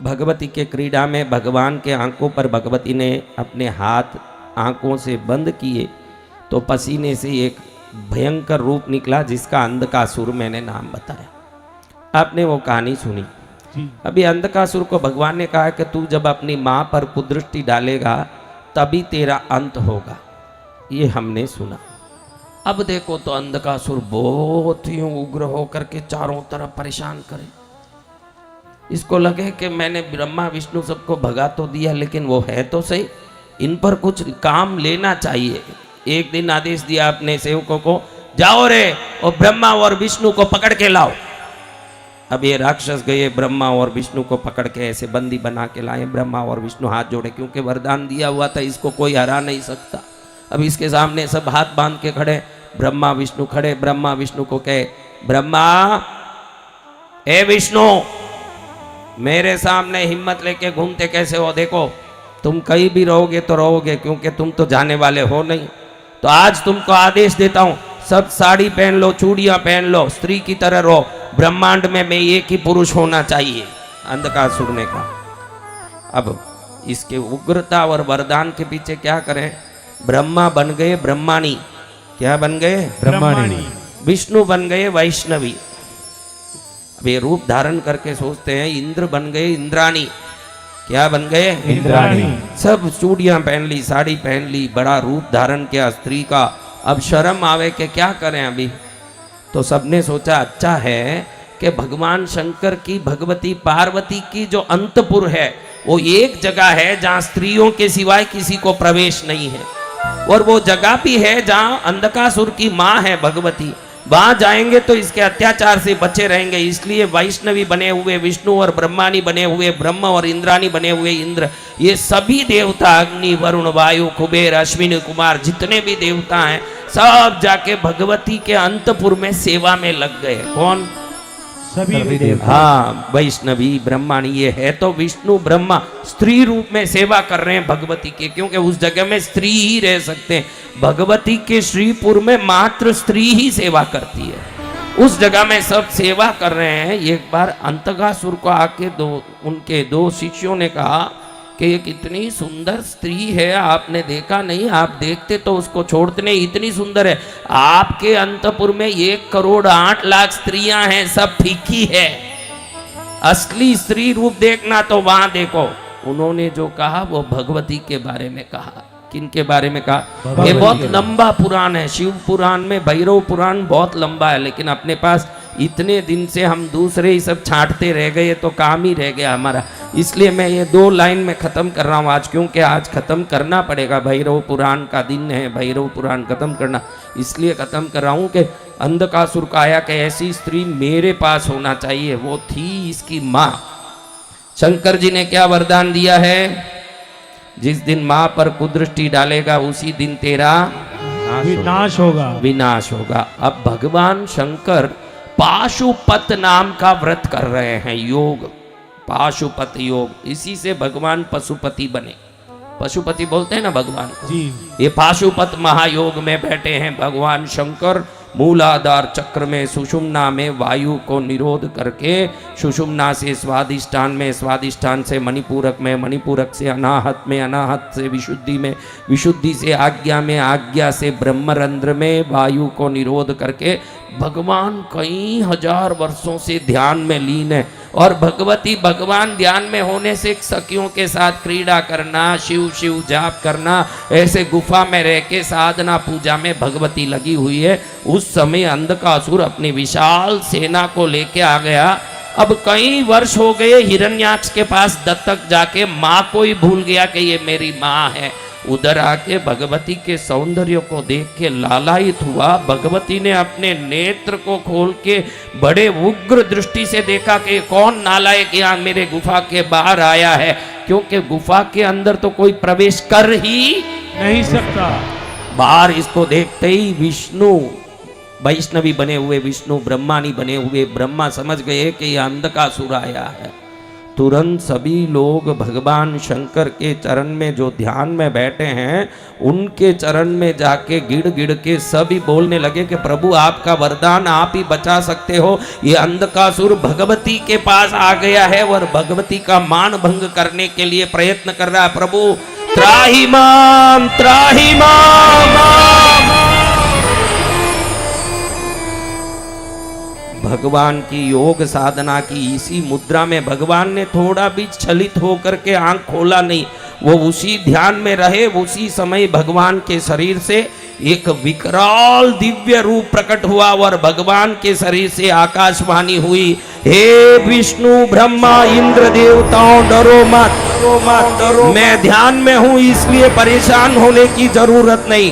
भगवती के क्रीड़ा में भगवान के आंखों पर भगवती ने अपने हाथ आंखों से बंद किए तो पसीने से एक भयंकर रूप निकला जिसका अंधकासुर मैंने नाम बताया। आपने वो कहानी सुनी। अभी अंधकासुर को भगवान ने कहा कि तू जब अपनी मां पर कुदृष्टि डालेगा तभी तेरा अंत होगा। ये हमने सुना। अब देखो तो अंधकासुर बहुत ही उग्र होकर के चारों तरफ परेशान करे। इसको लगे कि मैंने ब्रह्मा विष्णु सबको भगा तो दिया, लेकिन वो है तो सही, इन पर कुछ काम लेना चाहिए। एक दिन आदेश दिया अपने सेवकों को, जाओ रे और ब्रह्मा और विष्णु को पकड़ के लाओ। अब ये राक्षस गए, ब्रह्मा और विष्णु को पकड़ के ऐसे बंदी बना के लाए। ब्रह्मा और विष्णु हाथ जोड़े, क्योंकि वरदान दिया हुआ था इसको कोई हरा नहीं सकता। अब इसके सामने सब हाथ बांध के खड़े, ब्रह्मा विष्णु खड़े। ब्रह्मा विष्णु को कहे, ब्रह्मा ए विष्णु, मेरे सामने हिम्मत लेके घूमते कैसे हो? देखो तुम कहीं भी रहोगे तो रहोगे, क्योंकि तुम तो जाने वाले हो नहीं। तो आज तुमको आदेश देता हूं, सब साड़ी पहन लो, चूड़ियां पहन लो, स्त्री की तरह रहो। ब्रह्मांड में मैं एक ही पुरुष होना चाहिए, अंधकासुर ने कहा। अब इसके उग्रता और वरदान के पीछे क्या करें? ब्रह्मा बन गए ब्रह्माणी। क्या बन गए? ब्रह्माणी। विष्णु बन गए वैष्णवी। अब ये रूप धारण करके सोचते हैं इंद्र बन गए इंद्राणी। क्या बन गए? इंद्राणी। सब चूड़ियां पहन ली, साड़ी पहन ली, बड़ा रूप धारण किया स्त्री का। अब शर्म आवे कि क्या करें अभी। तो सबने सोचा अच्छा है कि भगवान शंकर की भगवती पार्वती की जो अंतपुर है वो एक जगह है जहां स्त्रियों के सिवाय किसी को प्रवेश नहीं है, और वो जगह भी है जहां अंधकासुर की मां है भगवती। वहां जाएंगे तो इसके अत्याचार से बचे रहेंगे। इसलिए वैष्णवी बने हुए विष्णु और ब्रह्माणी बने हुए ब्रह्म और इंद्राणी बने हुए इंद्र, ये सभी देवता अग्नि वरुण वायु कुबेर अश्विनी कुमार जितने भी देवता हैं सब जाके भगवती के अंतपुर में सेवा में लग गए। कौन? सभी देवता। हाँ, वैष्णवी ब्रह्माणी, ये है तो विष्णु ब्रह्मा स्त्री रूप में सेवा कर रहे हैं भगवती के, क्योंकि उस जगह में स्त्री ही रह सकते हैं। भगवती के श्रीपुर में मात्र स्त्री ही सेवा करती है, उस जगह में सब सेवा कर रहे हैं। एक बार अंधकासुर को आके उनके दो शिष्यों ने कहा कि ये कितनी सुंदर स्त्री है, आपने देखा नहीं? आप देखते तो उसको छोड़ते नहीं, इतनी सुंदर है। आपके अंतपुर में 1,08,00,000 स्त्रियां हैं, सब फीकी है। असली स्त्री रूप देखना तो वहां देखो। उन्होंने जो कहा वो भगवती के बारे में कहा। किनके बारे में कहा? ये बहुत लंबा पुराण है। शिव पुराण में भैरव पुराण बहुत लंबा है, लेकिन अपने पास इतने दिन से हम दूसरे ही सब छांटते रह गए तो काम ही रह गया हमारा। इसलिए मैं ये 2 लाइन में ख़त्म कर रहा हूँ आज, क्योंकि आज ख़त्म करना पड़ेगा। भैरव पुराण का दिन है, भैरव पुराण ख़त्म करना, इसलिए ख़त्म कर रहा हूँ कि अंधकासुर का आया कि ऐसी स्त्री मेरे पास होना चाहिए। वो थी इसकी माँ। शंकर जी ने क्या वरदान दिया है? जिस दिन माँ पर कुदृष्टि डालेगा उसी दिन तेरा विनाश होगा। विनाश होगा। अब भगवान शंकर पाशुपत नाम का व्रत कर रहे हैं, योग, पाशुपत योग। इसी से भगवान पशुपति बने। पशुपति बोलते हैं ना भगवान को जी। ये पाशुपत महायोग में बैठे हैं भगवान शंकर। मूलाधार चक्र में सुषुम्ना में वायु को निरोध करके, सुषुम्ना से स्वादिष्ठान में, स्वादिष्ठान से मणिपूरक में, मणिपूरक से अनाहत में, अनाहत से विशुद्धि में, विशुद्धि से आज्ञा में, आज्ञा से ब्रह्मरंध्र में वायु को निरोध करके भगवान कई हजार वर्षों से ध्यान में लीन है। और भगवती भगवान ध्यान में होने से सखियों के साथ क्रीड़ा करना, शिव शिव जाप करना, ऐसे गुफा में रह के साधना पूजा में भगवती लगी हुई है। उस समय अंधकासुर अपनी विशाल सेना को लेके आ गया। अब कई वर्ष हो गए हिरण्याक्ष के पास दत्तक जाके, माँ को ही भूल गया कि ये मेरी माँ है। उधर आके भगवती के सौंदर्य को देख के लालायित हुआ। भगवती ने अपने नेत्र को खोल के बड़े उग्र दृष्टि से देखा कि कौन नालायक यहाँ मेरे गुफा के बाहर आया है, क्योंकि गुफा के अंदर तो कोई प्रवेश कर ही नहीं सकता। बाहर इसको देखते ही विष्णु, वैष्णवी बने हुए विष्णु, ब्रह्मानी बने हुए ब्रह्मा समझ गए कि यह अंधकासुर आया है। तुरंत सभी लोग भगवान शंकर के चरण में जो ध्यान में बैठे हैं उनके चरण में जाके गिड़ गिड़ के सभी बोलने लगे कि प्रभु आपका वरदान आप ही बचा सकते हो। ये अंधकासुर भगवती के पास आ गया है और भगवती का मान भंग करने के लिए प्रयत्न कर रहा है। प्रभु त्राहि माम त्राहि माम। भगवान की योग साधना की इसी मुद्रा में भगवान ने थोड़ा भी छलित होकर के आंख खोला नहीं, वो उसी ध्यान में रहे। उसी समय भगवान के शरीर से एक विकराल दिव्य रूप प्रकट हुआ और भगवान के शरीर से आकाशवाणी हुई, हे विष्णु ब्रह्मा इंद्र देवताओं डरो मत, डरो मत, डरो। मैं ध्यान में हूं इसलिए परेशान होने की जरूरत नहीं।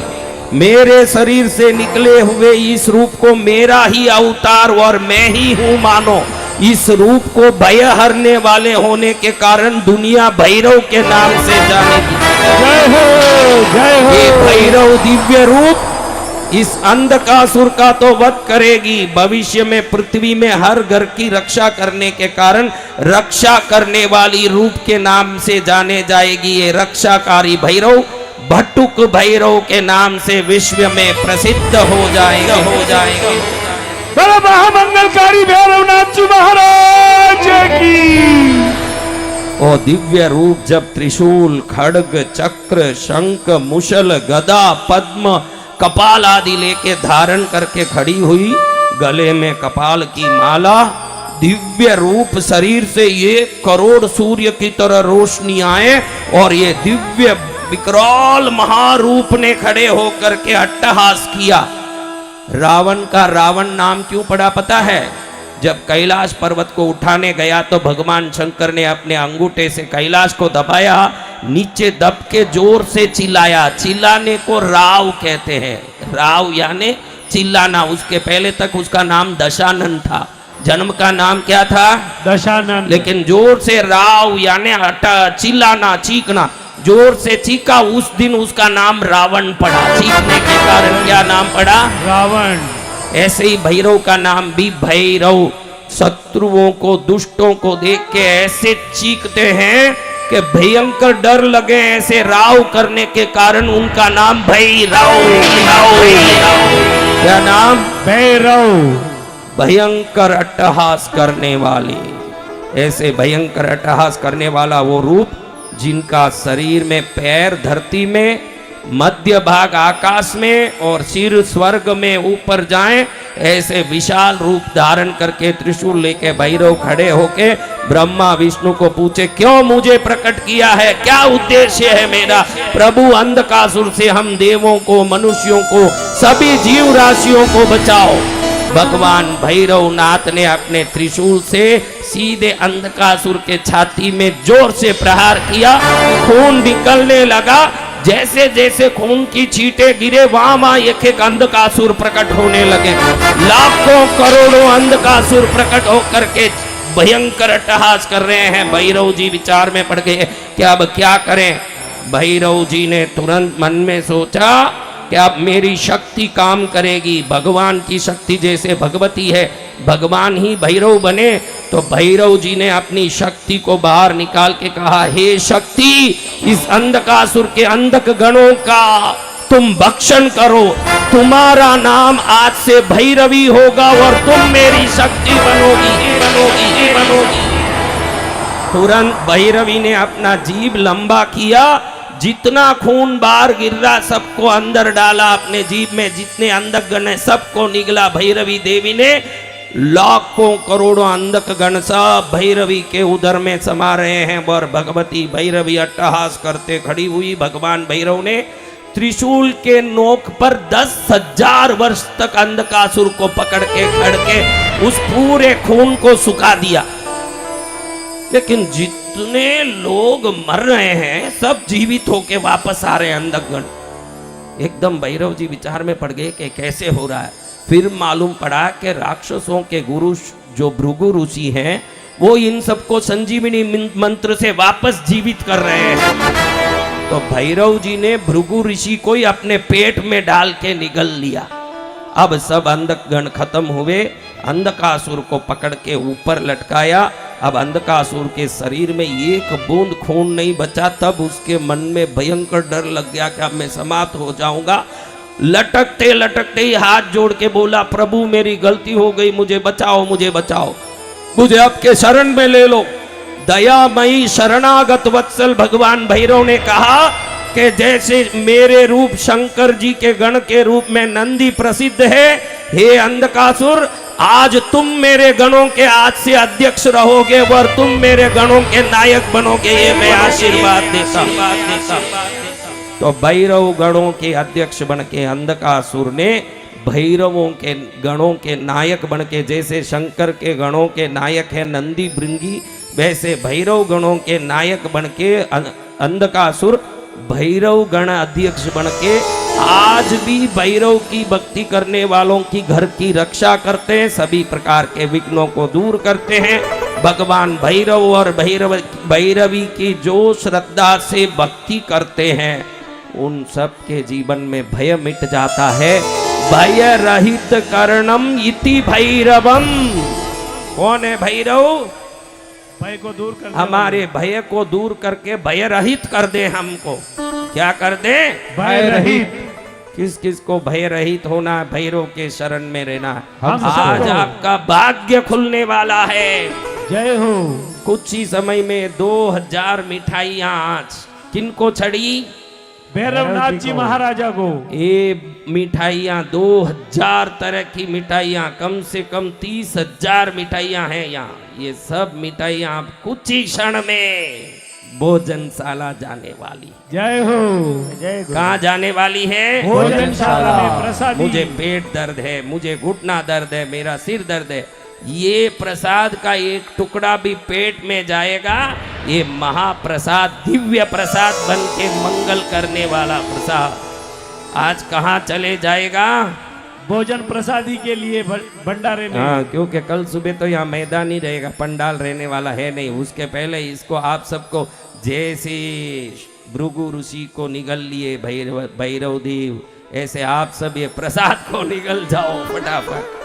मेरे शरीर से निकले हुए इस रूप को मेरा ही अवतार और मैं ही हूं मानो। इस रूप को भय हरने वाले होने के कारण दुनिया भैरव के नाम से जानेगी। जय हो, जय हो। ये भैरव दिव्य रूप इस अंधकासुर का तो वध करेगी, भविष्य में पृथ्वी में हर घर की रक्षा करने के कारण रक्षा करने वाली रूप के नाम से जाने जाएगी। ये रक्षाकारी भैरव भट्टुक भैरव के नाम से विश्व में प्रसिद्ध हो जाएगा, हो जाएगा। बड़ा महामंगलकारी भैरवनाथ जी महाराज की। ओ दिव्य रूप जब त्रिशूल खड्ग चक्र शंख मुशल गदा पद्म कपाल आदि लेके धारण करके खड़ी हुई, गले में कपाल की माला, दिव्य रूप शरीर से 1 करोड़ सूर्य की तरह रोशनी आए और ये दिव्य विकराल महारूप ने खड़े होकर के अट्टहास किया। रावण का रावण नाम क्यों पड़ा पता है? जब कैलाश पर्वत को उठाने गया तो भगवान शंकर ने अपने अंगूठे से कैलाश को दबाया, नीचे दब के जोर से चिल्लाया। चिल्लाने को राव कहते हैं, राव यानी चिल्लाना। उसके पहले तक उसका नाम दशानन था, जन्म का नाम क्या था? दशानन। लेकिन जोर से राव यानी चिल्लाना, चीखना, जोर से चीखा, उस दिन उसका नाम रावण पड़ा। चीखने के कारण क्या नाम पड़ा? रावण। ऐसे ही भैरव का नाम भी भैरव। शत्रुओं को दुष्टों को देख के ऐसे चीखते हैं कि भयंकर डर लगे, ऐसे राव करने के कारण उनका नाम भैरव। क्या नाम? भैरव। भयंकर अट्टहास करने वाले, ऐसे भयंकर अट्टहास करने वाला वो रूप जिनका शरीर में पैर धरती में, मध्य भाग आकाश में और सिर स्वर्ग में ऊपर जाएं, ऐसे विशाल रूप धारण करके त्रिशूल लेके भैरव खड़े होके ब्रह्मा विष्णु को पूछे, क्यों मुझे प्रकट किया है, क्या उद्देश्य है मेरा? प्रभु अंधकासुर से हम देवों को, मनुष्यों को, सभी जीव राशियों को बचाओ। भगवान भैरव नाथ ने अपने त्रिशूल से सीधे अंधकासुर के छाती में जोर से प्रहार किया। खून निकलने लगा। जैसे जैसे खून की छींटे गिरे वहां एक एक अंधकासुर प्रकट होने लगे। लाखों करोड़ों अंधकासुर प्रकट होकर के भयंकर अट्टहास कर रहे हैं। भैरव जी विचार में पड़ गए कि अब क्या करें। भैरव जी ने तुरंत मन में सोचा कि अब मेरी शक्ति काम करेगी। भगवान की शक्ति जैसे भगवती है, भगवान ही भैरव बने। तो भैरव जी ने अपनी शक्ति को बाहर निकाल के कहा, हे शक्ति, इस अंधकासुर के अंधक गणों का तुम भक्षण करो। तुम्हारा नाम आज से भैरवी होगा और तुम मेरी शक्ति बनोगी, बनोगी, बनोगी। तुरंत भैरवी ने अपना जीभ लंबा किया, जितना खून बाहर गिर रहा सबको अंदर डाला अपने जीभ में, जितने अंधक गण है सबको निगला। भैरवी देवी ने लाखों करोड़ों अंधक गण सब भैरवी के उदर में समा रहे हैं और भगवती भैरवी अट्टहास करते खड़ी हुई। भगवान भैरव ने त्रिशूल के नोक पर 10,000 वर्ष तक अंधकासुर को पकड़ के खड़ के उस पूरे खून को सुखा दिया। लेकिन जितने लोग मर रहे हैं सब जीवित होके वापस आ रहे हैं अंधकगण। एकदम भैरव जी विचार में पड़ गए कि कैसे हो रहा है। फिर मालूम पड़ा कि राक्षसों के गुरु जो भृगु ऋषि हैं वो इन सबको संजीवनी मंत्र से वापस जीवित कर रहे हैं। तो भैरव जी ने भृगु ऋषि को ही अपने पेट में डाल के निगल लिया। अब सब अंधकगण खत्म हुए। अंधकासुर को पकड़ के ऊपर लटकाया अब अंधकासुर के शरीर में एक बूंद खून नहीं बचा, तब उसके मन में भयंकर डर लग गया कि अब मैं समाप्त हो जाऊंगा। लटकते लटकते ही हाथ जोड़ के बोला, प्रभु मेरी गलती हो गई, मुझे बचाओ, मुझे बचाओ, मुझे आपके शरण में ले लो। दयामयी शरणागत वत्सल भगवान भैरव ने कहा कि जैसे मेरे रूप शंकर जी के गण के रूप में नंदी प्रसिद्ध है, हे अंधकासुर आज तुम मेरे गणों के आज से अध्यक्ष रहोगे और तुम मेरे गणों के नायक बनोगे, ये मैं आशीर्वाद देता हूं। तो भैरव गणों के अध्यक्ष बन के अंधकासुर ने भैरवों के गणों के नायक बन के, जैसे शंकर के गणों के नायक है नंदी भृंगी, वैसे भैरव गणों के नायक बन के अंधकासुर भैरव गण अध्यक्ष बन के आज भी भैरव की भक्ति करने वालों की घर की रक्षा करते हैं, सभी प्रकार के विघ्नों को दूर करते हैं। भगवान भैरव और भैरवी की जो श्रद्धा से भक्ति करते हैं उन सब के जीवन में भय मिट जाता है। भय रहित करणम इति भैरवम। कौन है भैरव? भय को दूर कर, हमारे भय को दूर करके भय रहित कर दे। हमको क्या कर दे? भय रहित। किस किस को भय रहित होना? भैरव के शरण में रहना। हम आज आपका भाग्य खुलने वाला है। जय हो। कुछ ही समय में 2000 मिठाइयां आज किनको चढ़ी? भैरवनाथ जी महाराजा को। ये मिठाइयां 2000 तरह की मिठाइयां, कम से कम 30,000 मिठाइयां हैं यहाँ। ये सब मिठाइयां आप कुछ ही क्षण में भोजनशाला जाने वाली। जय हो। जय हो। कहाँ जाने वाली है? भोजनशाला में प्रसादी। मुझे पेट दर्द है, मुझे घुटना दर्द है, मेरा सिर दर्द है, ये प्रसाद का एक टुकड़ा भी पेट में जाएगा, ये महाप्रसाद दिव्य प्रसाद बन के मंगल करने वाला प्रसाद आज कहाँ चले जाएगा? भोजन प्रसादी के लिए भंडारे में। हाँ, क्योंकि कल सुबह तो यहाँ मैदान ही रहेगा, पंडाल रहने वाला है नहीं। उसके पहले इसको आप सबको जैसे भृगु ऋषि को निगल लिए भैरव देव, ऐसे आप सब ये प्रसाद को निगल जाओ फटाफट।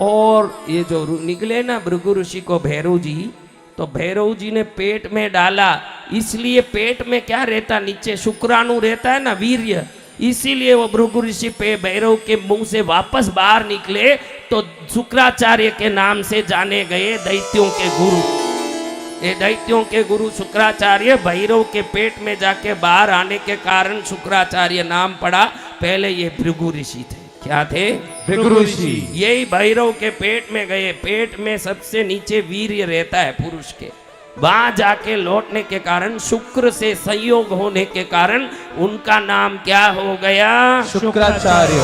और ये जो निकले ना भृगु ऋषि को भैरव जी, तो भैरव जी ने पेट में डाला, इसलिए पेट में क्या रहता? नीचे शुक्राणु रहता है ना, वीर्य, इसीलिए वो भृगु ऋषि पे भैरव के मुंह से वापस बाहर निकले तो शुक्राचार्य के नाम से जाने गए दैत्यों के गुरु। ये दैत्यों के गुरु शुक्राचार्य भैरव के पेट में जाके बाहर आने के कारण शुक्राचार्य नाम पड़ा। पहले ये भृगु ऋषि थे। क्या थे? भृगु ऋषि। यही भैरव के पेट में गए। पेट में सबसे नीचे वीर्य रहता है पुरुष के, वहां जाके लौटने के कारण शुक्र से संयोग होने के कारण उनका नाम क्या हो गया? शुक्राचार्य।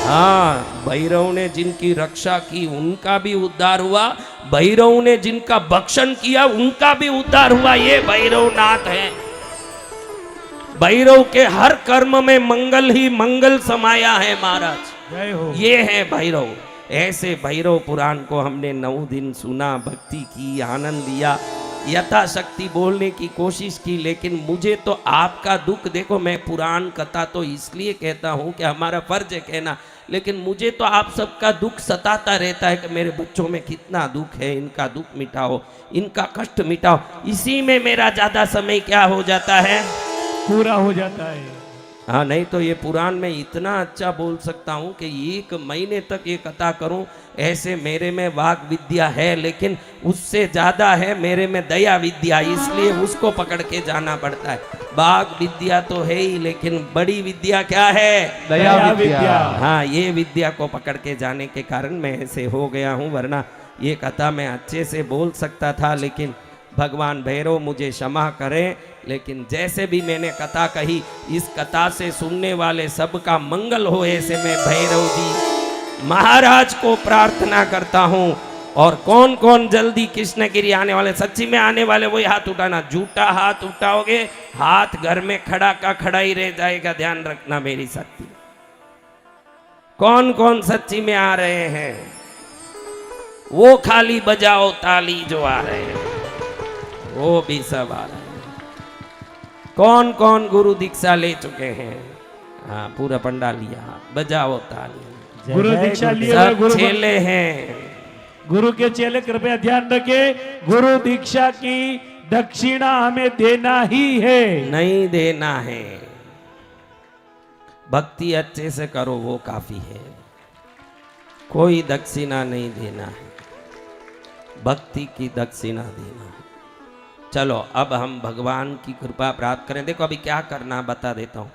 हाँ, भैरव ने जिनकी रक्षा की उनका भी उद्धार हुआ, भैरव ने जिनका भक्षण किया उनका भी उद्धार हुआ। ये भैरवनाथ है। भैरव के हर कर्म में मंगल ही मंगल समाया है महाराज। जय हो। ये है भैरव। ऐसे भैरव पुराण को हमने 9 दिन सुना, भक्ति की, आनंद लिया, यथाशक्ति बोलने की कोशिश की। लेकिन मुझे तो आपका दुख देखो, मैं पुराण कथा तो इसलिए कहता हूँ कि हमारा फर्ज है कहना, लेकिन मुझे तो आप सबका दुख सताता रहता है कि मेरे बच्चों में कितना दुख है, इनका दुख मिटाओ, इनका कष्ट मिटाओ। इसी में मेरा ज़्यादा समय क्या हो जाता है? पूरा हो जाता है। हाँ, नहीं तो ये पुराण में इतना अच्छा बोल सकता हूँ कि 1 महीने तक ये कथा करूँ। ऐसे मेरे में वाग विद्या है, लेकिन उससे ज़्यादा है मेरे में दया विद्या, इसलिए उसको पकड़ के जाना पड़ता है। वाग विद्या तो है ही, लेकिन बड़ी विद्या क्या है? दया विद्या। हाँ, ये विद्या को पकड़ के जाने के कारण मैं ऐसे हो गया हूँ, वरना ये कथा मैं अच्छे से बोल सकता था। लेकिन भगवान भैरव मुझे क्षमा करें, लेकिन जैसे भी मैंने कथा कही, इस कथा से सुनने वाले सबका मंगल हो, ऐसे मैं भैरव जी महाराज को प्रार्थना करता हूँ। और कौन कौन जल्दी कृष्णगिरी आने वाले, सच्ची में आने वाले, वही हाथ उठाना। झूठा हाथ उठाओगे, हाथ घर में खड़ा का खड़ा ही रह जाएगा, ध्यान रखना मेरी शक्ति। कौन कौन सच्ची में आ रहे हैं वो खाली बजाओ ताली, जो आ रहे हैं वो भी सब आ रहे हैं। कौन कौन गुरु दीक्षा ले चुके हैं? हाँ, पूरा पंडाल लिया, बजाओ ताली। गुरु दीक्षा लिए सब चेले हैं, गुरु के चेले कृपया ध्यान रखें, गुरु दीक्षा की दक्षिणा हमें देना ही है, नहीं देना है। भक्ति अच्छे से करो वो काफी है, कोई दक्षिणा नहीं देना है, भक्ति की दक्षिणा देना है। चलो अब हम भगवान की कृपा प्राप्त करें। देखो अभी क्या करना बता देता हूं।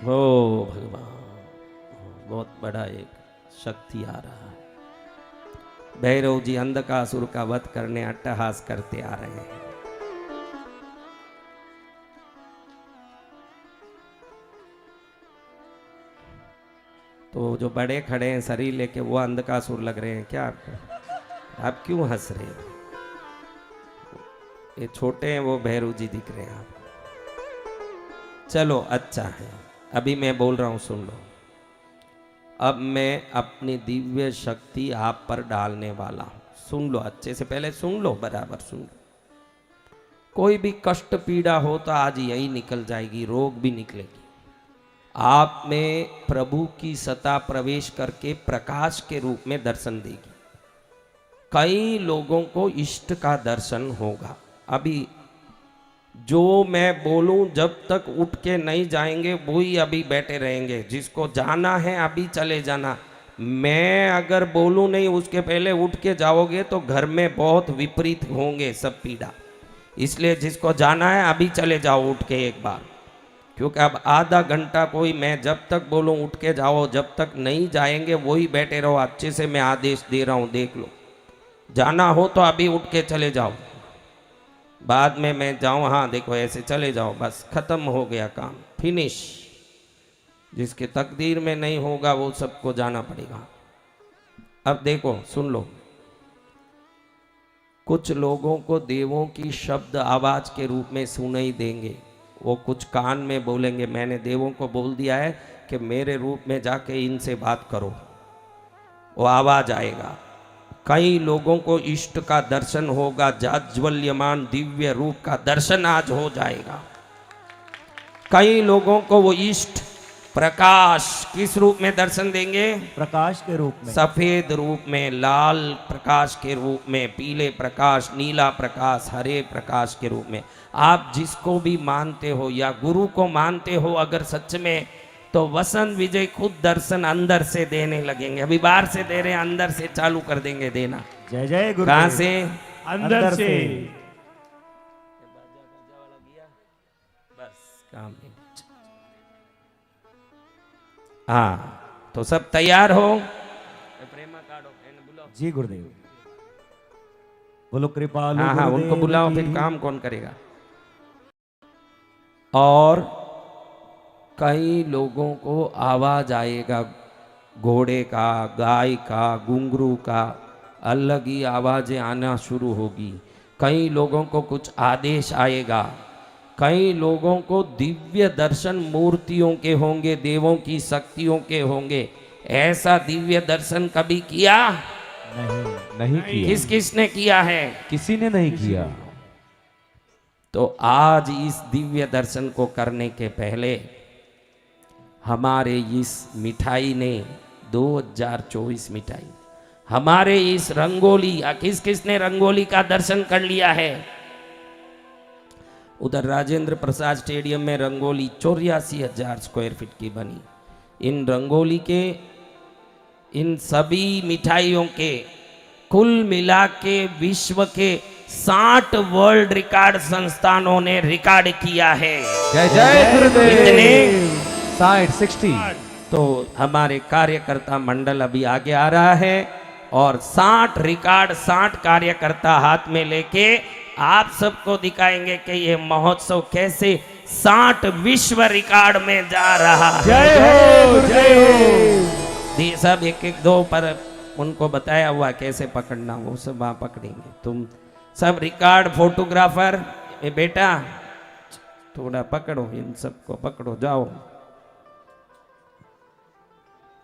हो भगवान, बहुत बड़ा एक शक्ति आ रहा है। भैरव जी अंधकासुर का वध करने अट्टहास करते आ रहे हैं। तो जो बड़े खड़े हैं शरीर लेके वो अंधकासुर लग रहे हैं क्या आपको? आप क्यों हंस रहे हैं? ये छोटे हैं वो भैरव जी दिख रहे हैं आपको। चलो अच्छा है, अभी मैं बोल रहा हूं सुन लो। अब मैं अपनी दिव्य शक्ति आप पर डालने वाला हूं, सुन लो अच्छे से, पहले सुन लो, बराबर सुन लो। कोई भी कष्ट पीड़ा हो तो आज यही निकल जाएगी, रोग भी निकलेगी। आप में प्रभु की सत्ता प्रवेश करके प्रकाश के रूप में दर्शन देगी। कई लोगों को इष्ट का दर्शन होगा। अभी जो मैं बोलूं जब तक उठ के नहीं जाएंगे वही अभी बैठे रहेंगे। जिसको जाना है अभी चले जाना। मैं अगर बोलूं नहीं उसके पहले उठ के जाओगे तो घर में बहुत विपरीत होंगे सब पीड़ा। इसलिए जिसको जाना है अभी चले जाओ उठ के एक बार, क्योंकि अब आधा घंटा कोई मैं जब तक बोलूं उठ के जाओ, जब तक नहीं जाएंगे वही बैठे रहो। अच्छे से मैं आदेश दे रहा हूं, देख लो। जाना हो तो अभी उठ के चले जाओ, बाद में मैं जाऊं, हाँ देखो ऐसे चले जाओ, बस खत्म हो गया काम, फिनिश। जिसके तकदीर में नहीं होगा वो सबको जाना पड़ेगा। अब देखो सुन लो, कुछ लोगों को देवों की शब्द आवाज के रूप में सुनाई देंगे। वो कुछ कान में बोलेंगे, मैंने देवों को बोल दिया है कि मेरे रूप में जाके इनसे बात करो, वो आवाज आएगा। कई लोगों को इष्ट का दर्शन होगा, जाज्वल्यमान दिव्य रूप का दर्शन आज हो जाएगा। कई लोगों को वो इष्ट प्रकाश किस रूप में दर्शन देंगे? प्रकाश के रूप में, सफेद रूप में, लाल प्रकाश के रूप में, पीले प्रकाश, नीला प्रकाश, हरे प्रकाश के रूप में। आप जिसको भी मानते हो या गुरु को मानते हो अगर सच में, तो वसंत विजय खुद दर्शन अंदर से देने लगेंगे। अभी बाहर से दे रहे हैं, अंदर से चालू कर देंगे देना। जय जय गुरु। कहां से? अंदर से। बस काम नहीं। हाँ तो सब तैयार हो? जी गुरुदेव, बोलो कृपालु। हाँ हाँ उनको बुलाओ, फिर काम कौन करेगा? और कई लोगों को आवाज आएगा घोड़े का, गाय का, घुंघरू का, अलग ही आवाजें आना शुरू होगी। कई लोगों को कुछ आदेश आएगा। कई लोगों को दिव्य दर्शन मूर्तियों के होंगे, देवों की शक्तियों के होंगे। ऐसा दिव्य दर्शन कभी किया? नहीं किया। किस किस ने किया है? किसी ने नहीं किया। तो आज इस दिव्य दर्शन को करने के पहले हमारे इस मिठाई ने 2024 मिठाई, हमारे इस रंगोली, किस किस ने रंगोली का दर्शन कर लिया है? उधर राजेंद्र प्रसाद स्टेडियम में रंगोली 84,000 स्क्वायर फीट की बनी। इन रंगोली के, इन सभी मिठाइयों के कुल मिला के विश्व के 60 वर्ल्ड रिकॉर्ड संस्थानों ने रिकॉर्ड किया है। जय जय गुरुदेव। कितने? 60। तो हमारे कार्यकर्ता मंडल अभी आगे आ रहा है और 60 रिकॉर्ड, 60 कार्यकर्ता हाथ में लेके आप सबको दिखाएंगे कि ये महोत्सव कैसे 60 विश्व रिकॉर्ड में जा रहा है। जय हो जय हो। ये सब एक एक दो पर उनको बताया हुआ कैसे पकड़ना, वो सब वहां पकड़ेंगे। तुम सब रिकॉर्ड फोटोग्राफर, ये बेटा थोड़ा पकड़ो, इन सबको पकड़ो, जाओ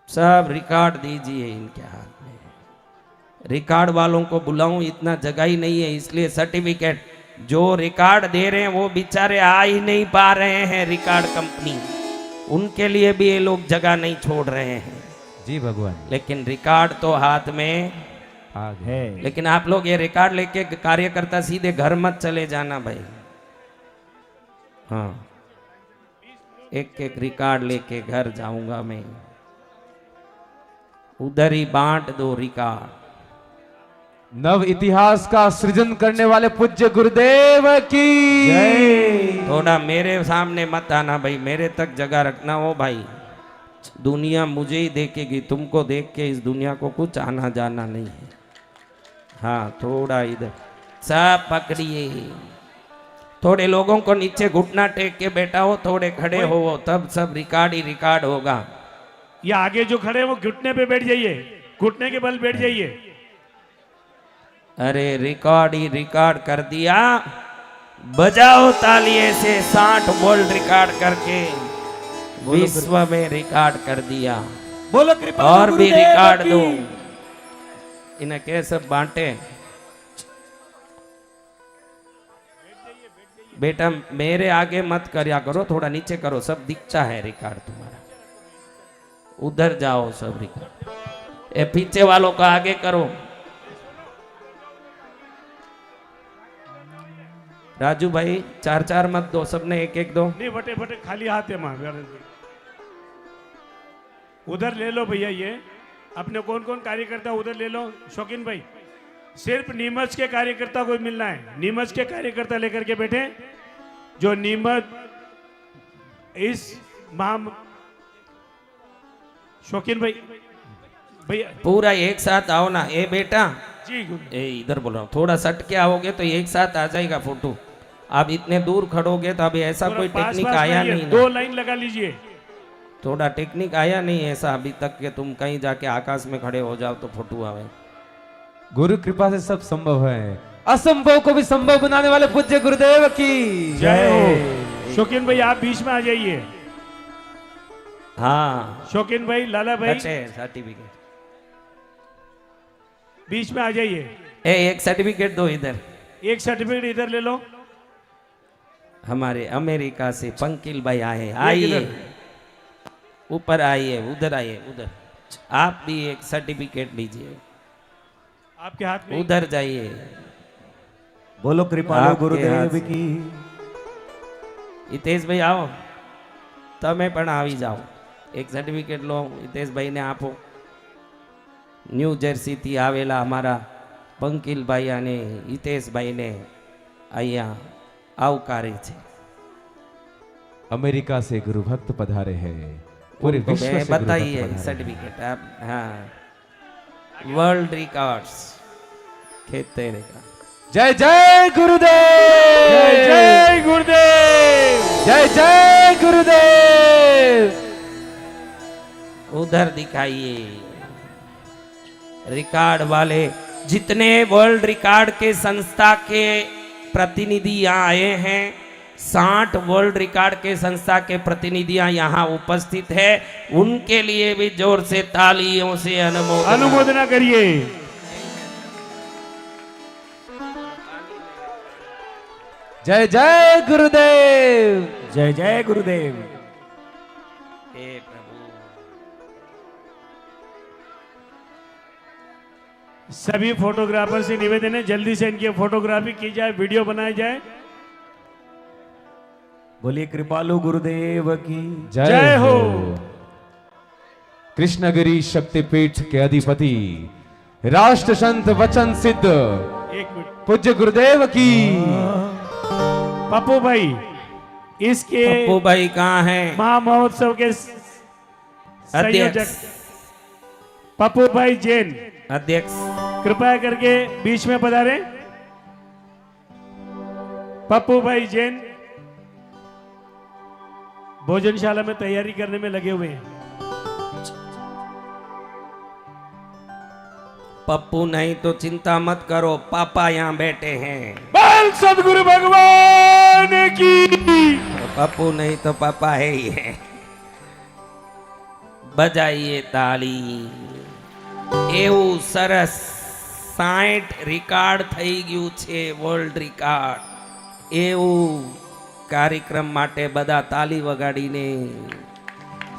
सब रिकॉर्ड दीजिए इनके हाथ में। रिकॉर्ड वालों को बुलाऊं, इतना जगह ही नहीं है, इसलिए सर्टिफिकेट जो रिकॉर्ड दे रहे हैं वो बेचारे आ ही नहीं पा रहे हैं। रिकॉर्ड कंपनी, उनके लिए भी ये लोग जगह नहीं छोड़ रहे हैं। जी भगवान लेकिन रिकॉर्ड तो हाथ में। आ गए। है लेकिन आप लोग ये रिकॉर्ड लेके कार्यकर्ता सीधे घर मत चले जाना भाई। हाँ, एक एक रिकॉर्ड लेके घर जाऊंगा मैं। उधर ही बांट दो रिकॉर्ड। नव इतिहास का सृजन करने वाले पूज्य गुरुदेव की जय। थोड़ा मेरे सामने मत आना भाई, मेरे तक जगह रखना हो भाई। दुनिया मुझे ही देखेगी, तुमको देख के इस दुनिया को कुछ आना जाना नहीं है। हाँ, थोड़ा इधर सब पकड़िए। थोड़े लोगों को नीचे घुटना टेक के बैठा हो, थोड़े खड़े हो, तब सब रिकॉर्ड ही रिकॉर्ड होगा। ये आगे जो खड़े हैं वो घुटने पे बैठ जाइए, घुटने के बल बैठ जाइए। अरे रिकॉर्ड ही रिकॉर्ड कर दिया। बजाओ तालिए से 60 वर्ल्ड रिकॉर्ड करके विश्व में रिकॉर्ड कर दिया। बोलो कृपा और भी रिकॉर्ड दो। इन्हें के सब बांटे। बेटा मेरे आगे मत करया करो, थोड़ा नीचे करो, सब दिखता है रिकॉर्ड तुम्हारा। उधर जाओ सब रिकॉर्ड। ये पीछे वालों का आगे करो। राजू भाई 4-4 मत दो, सबने एक एक दो। नहीं, बटे बटे खाली हाथ है मां। उधर ले लो भैया, ये अपने कौन कौन कार्यकर्ता उधर ले लो। शौकीन भाई, सिर्फ नीमच के कार्यकर्ता को मिलना है। नीमच के कार्यकर्ता लेकर के बैठे, जो नीमच इस माम। शौकीन भाई, भैया पूरा एक साथ आओ ना। ए बेटा, जी ए इधर बोल रहा हूँ, थोड़ा सट के आओगे तो एक साथ आ जाएगा फोटो। आप इतने दूर खड़ोगे तो अभी ऐसा कोई पास टेक्निक पास आया में ये नहीं ना। दो लाइन लगा लीजिए। थोड़ा टेक्निक आया नहीं ऐसा अभी तक कि तुम कहीं जाके आकाश में खड़े हो जाओ तो फोटो आवे। गुरु कृपा से सब संभव है। असंभव को भी संभव बनाने वाले पूज्य गुरुदेव की जय हो। शौकीन भाई आप बीच में आ जाइए। हाँ, शौकीन भाई, लाला भाई सर्टिफिकेट बीच में आ जाइए। एक सर्टिफिकेट दो इधर। एक सर्टिफिकेट इधर ले लो। हमारे अमेरिका से पंकिल भाई आए, आइए ऊपर आइए, उधर आइए, उधर। आप भी एक सर्टिफिकेट लीजिए, आपके हाथ में। उधर जाइए। बोलो कृपालु आपके गुरुदेव हाथ की। हितेश भाई आओ, તમે પણ આવી જાઓ। એક સર્ટિફિકેટ લો હિતેશભાઈને આપો। ન્યૂ જર્સીથી આવેલા અમારા પંકિલભાઈ અને હિતેશભાઈને અહીંયા આવકારે છે। अमेरिका से गुरु भक्त पधारे हैं। पूरे उनको विश्व से मैं गुरु भक्त बताइए पधारे हैं। सर्टिफिकेट आप। हाँ, वर्ल्ड रिकॉर्ड्स खेते रहेगा। जय जय गुरुदेव, जय जय गुरुदेव, जय जय गुरुदेव। उधर दिखाइए रिकॉर्ड वाले। जितने वर्ल्ड रिकॉर्ड के संस्था के प्रतिनिधि यहाँ आए हैं, 60 वर्ल्ड रिकॉर्ड के संस्था के प्रतिनिधियां यहाँ उपस्थित है, उनके लिए भी जोर से तालियों से अनुमोदना करिए। जय जय गुरुदेव, जय जय गुरुदेव। हे प्रभु। सभी फोटोग्राफर से निवेदन है, जल्दी से इनकी फोटोग्राफी की जाए, वीडियो बनाई जाए। बोलिए कृपालु गुरुदेव की। जय हो। कृष्णगिरी शक्तिपीठ के अधिपति राष्ट्र संत वचन सिद्ध एक मिनट, पूज्य गुरुदेव की। पप्पू भाई, इसके पप्पू भाई कहाँ हैं? महा महोत्सव के संयोजक अध्यक्ष। पप्पू भाई जैन, अध्यक्ष कृपया करके बीच में पधारे। पप्पू भाई जैन भोजनशाला में तैयारी करने में लगे हुए हैं। पप्पू नहीं तो चिंता मत करो, पापा यहाँ बैठे हैं। बोल सदगुरु भगवान की। पप्पू नहीं तो पापा है ही है। बजाइए ताली। એવું સરસ 60 રિકાર્ડ થઈ ગયું છે, વર્લ્ડ રિકાર્ડ। એવું કાર્યક્રમ માટે બધા તાલી વગાડીને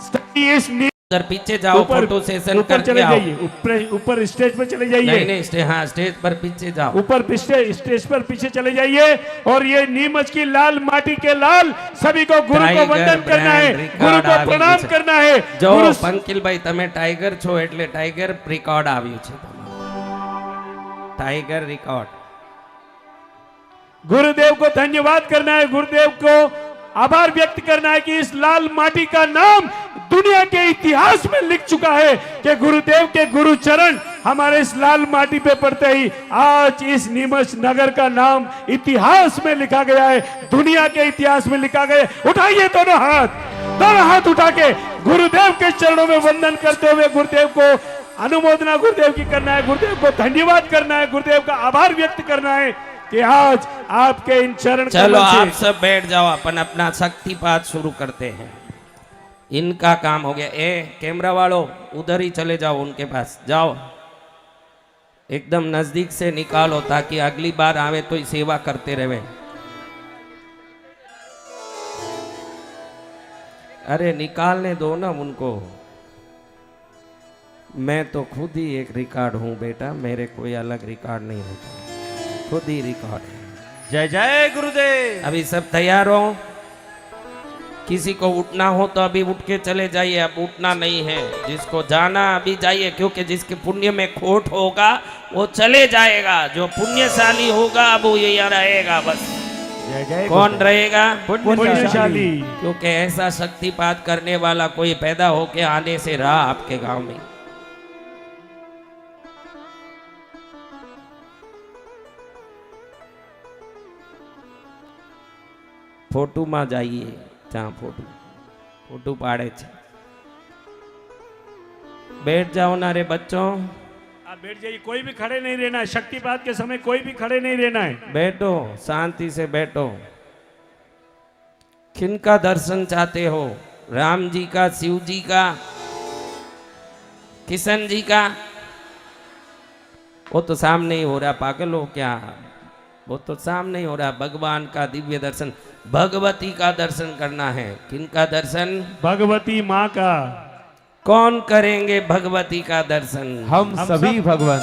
Study is उधर पीछे जाओ, फोटो सेशन ऊपर करके चले आओ। जाइए, ऊपर स्टेज पर चले नहीं जाइए, नहीं हाँ स्टेज पर पीछे जाओ। ऊपर स्टेज पर पीछे चले जाइए। और ये नीमच की लाल माटी के लाल सभी को गुरु को टाइगर वंदन करना है, ब्रांड गुरु रिकॉर्ड को આવી प्रणाम ગયું છે। करना है। જો गुरु પંકિલભાઈ તમે ટાઈગર છો એટલે ટાઈગર રેકોર્ડ આવ્યું છે તમારું। Tiger record. गुरुदेव को धन्यवाद करना है, गुरुदेव को आभार व्यक्त करना है कि इस लाल माटी का नाम दुनिया के इतिहास में लिख चुका है कि गुरुदेव के गुरु चरण हमारे इस लाल माटी पे पड़ते ही आज इस नीमच नगर का नाम इतिहास में लिखा गया है, दुनिया के इतिहास में लिखा गया है। उठाइए दोनों हाथ उठा के गुरुदेव के चरणों में वंदन करते हुए गुरुदेव को अनुमोदना गुरुदेव की करना है, गुरुदेव को धन्यवाद करना है, गुरुदेव का आभार व्यक्त करना है कि आज आपके इन चरण चलो कमल से- आप सब बैठ जाओ, अपन अपना शक्तिपात शुरू करते हैं। इनका काम हो गया। ए कैमरा वालों उधर ही चले जाओ, उनके पास जाओ, एकदम नजदीक से निकालो ताकि अगली बार आवे तो सेवा करते रहे। अरे निकालने दो ना उनको। मैं तो खुद ही एक रिकॉर्ड हूं बेटा, मेरे कोई अलग रिकॉर्ड नहीं होता, खुद ही रिकॉर्ड है। जय जय गुरुदेव। अभी सब तैयार हो? किसी को उठना हो तो अभी उठ के चले जाइए, अब उठना नहीं है। जिसको जाना अभी जाइए, क्योंकि जिसके पुण्य में खोट होगा वो चले जाएगा, जो पुण्यशाली होगा वो ये रहेगा। बस जय जय कौन गुरुदेव। रहेगा? पुण्यशाली। क्योंकि ऐसा शक्तिपात करने वाला कोई पैदा होके आने से रहा आपके गांव में। फोटो में जाइए, जहाँ फोटो पाड़े छे। बैठ जाओ ना रे बच्चों, आप बैठ जाइए, कोई भी खड़े नहीं रहना है, शक्तिपात के समय कोई भी खड़े नहीं रहना है। बैठो, शांति से बैठो। किनका दर्शन चाहते हो? राम जी का, शिव जी का, किशन जी का? वो तो सामने ही हो रहा, पागल हो क्या? वो तो सामने ही हो रहा। भगवान का दिव्य दर्शन, भगवती का दर्शन करना है। किनका दर्शन? भगवती माँ का। कौन करेंगे भगवती का दर्शन? हम सभी भगवान।